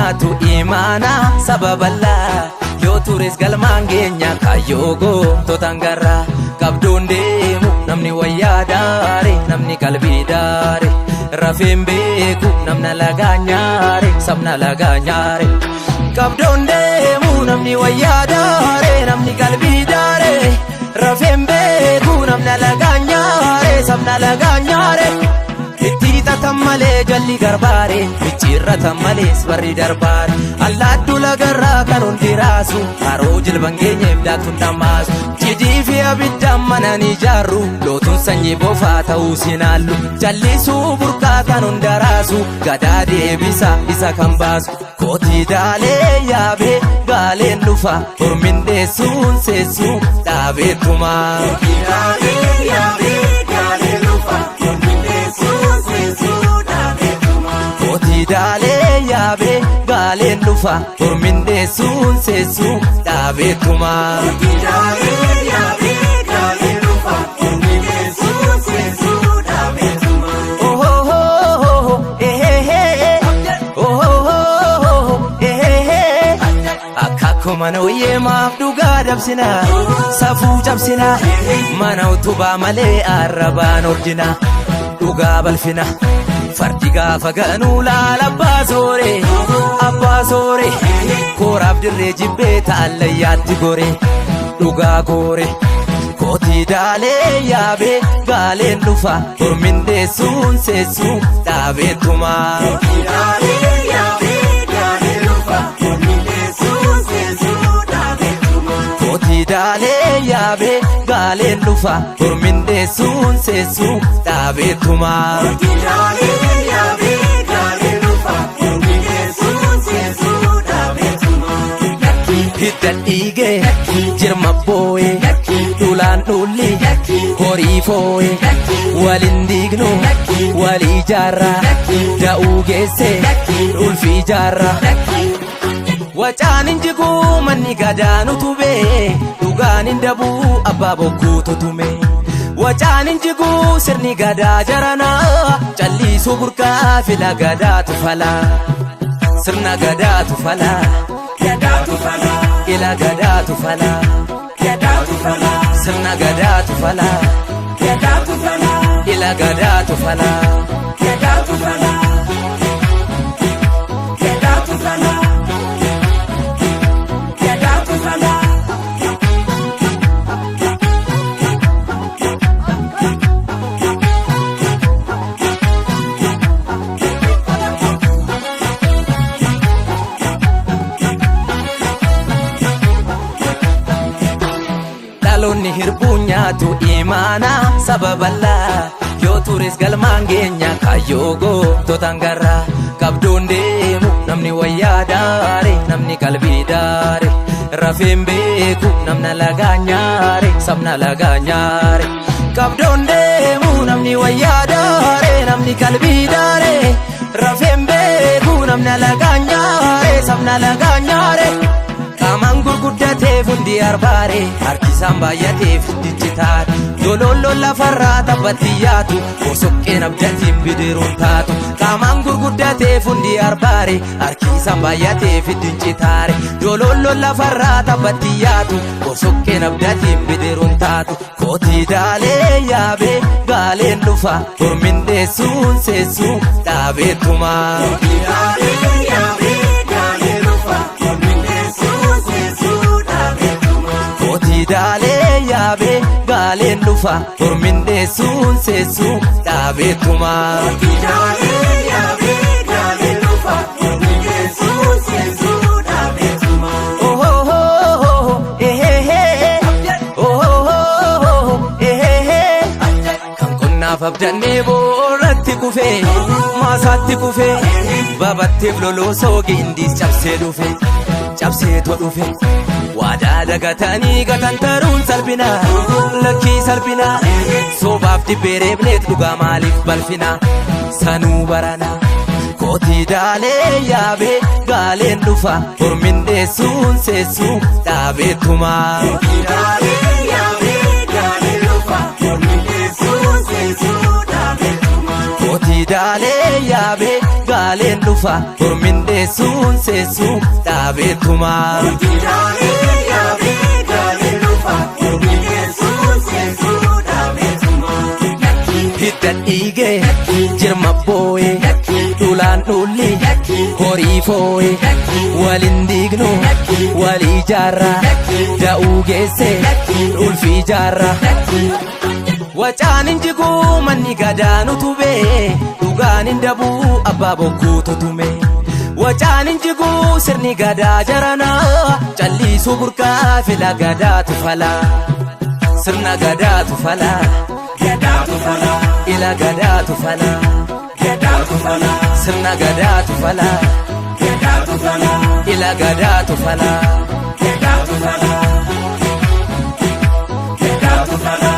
nyaatu imaana sababalla yoo tures galmaan geenya kayyoo gootota garra qabdoon deemu namni wayyaa daare namni qalbii daare rafeen beeku namna lagaa nyaare sabna lagaa nyaare qabdoon deemu namni wayyaa daare namni qalbii daare rafeen beeku namna lagaa nyaare sabna lagaa nyaare itti xatan malee jalli garbaare micciirratan malees barri darbaare allaattuu lagarraa kan hundi raasu haroo jilban geenyeef daaktuun dhammaasu cidii fi abiddaan manan ijaarru lootuun sanyii bofaa ta'uu sinaallu jallisuu burqaa kan hunda raasu gadaa deebisa isa kan baasu kootii daalee yaabee gaaleen dhufa ormin deessuun seessuun dhaabeettumaa daalee yaabee gaaleen dhufa ormin deessuun seessuun dhaabeettumaa akkuma nooyyee maaf dhugaa dabsina safuu cabsina mana utubaa malee arrabaan ordina dhugaa balfina fardi gaafa ganuu laala abbaa soore kooraaf dirree jibbee taallayyaatti gore dhugaa goore kootii daalee yaabee gaaleen dhufa ormin deessuun seessuun dhaabeettumaa kootii daalee yaabee gaaleen dhufa ormin deessuun seessuun dhaabeettumaa hiddan dhiigee jirma boo'ee dhulaan dhulli horii foo'ee walin diignu walii jaarraa da'uu geessee ulfii jaarraa wacaan injiguu manni gadaan utubee dhugaan indabuu abbaa bokkuu tutume wacaan injiguu sirni gadaa jaranaa calliisuu burqaa fila gadaatu falaa sirna gadaatu falaa ila gadaatu falaa sirna gadaatu falaa ila gadaatu falaa dhaloonni hirbuu nyaatu imaana sababalla yoo tures galmaan geenya kayyoo gootota garra qabdoon deemu namni wayyaa daare namni qalbii daare rafeen beeku namna lagaa nyaare sabna lagaa nyaare qabdoon deemu namni wayyaa daare namni qalbii daare rafeen beeku namna lagaa nyaare sabna lagaa nyaare qaamaan gurguddateef hundi arbaare harkisaan baay'ateef dijjitaare dololloon lafarraa taphatti yaatu bosoqqeen abdatiin bidiruun taatu qaamaan gurguddateef hundi arbaare harkisaan baay'ateef dijjitaare dololloon lafarraa taphatti yaatu bosoqqeen abdatiin bidiruun taatu kootii daalee yaabee gaaleen dhufa ormin deessuun seessuun dhaabeettumaa daalee yaabee gaaleen dhufa ormin deessuun seessuun dhaabeettumaa kan qonnaaf abdannee boorratti kufee maasaatti kufee babatteef loloosoo geendiis cabsee dhufe cabseetoo dhufe waadaa dagatanii gatantaruun salphina lakkii salphina soobaaf dibbee reebneet dhugaa maaliif balfina sanuu barana kootii daalee yaabee gaaleen dhufa ormin deessuun seessuun dhaabeettumaa Kooti daalee yaabee gaaleen dhufa Ormin deessuun seessuun dhaabeetuma. Kooti daalee yaabee gaaleen dhufa Ormin deessuun seessuun dhaabeetuma. Hidda dhiigee jirma boo'ee dhulaan dhulli horii foo'ee waliin diignu walii jaarraa da'uu geessee ulfii jaarraa. Wacaan injiguu manni gadaan utubee dhugaan indabuu abbaa bokkuu tutume. Wacaan injiguu sirni gadaa jaranaa calliisuu burqaa fila gadaatu falaa. Sirna gadaatu falaa. Gadaatu falaa. Ila gadaatu falaa. Gadaatu falaa. Sirna gadaatu falaa. Gadaatu falaa. Ila gadaatu falaa. Gadaatu falaa. Gadaatu falaa.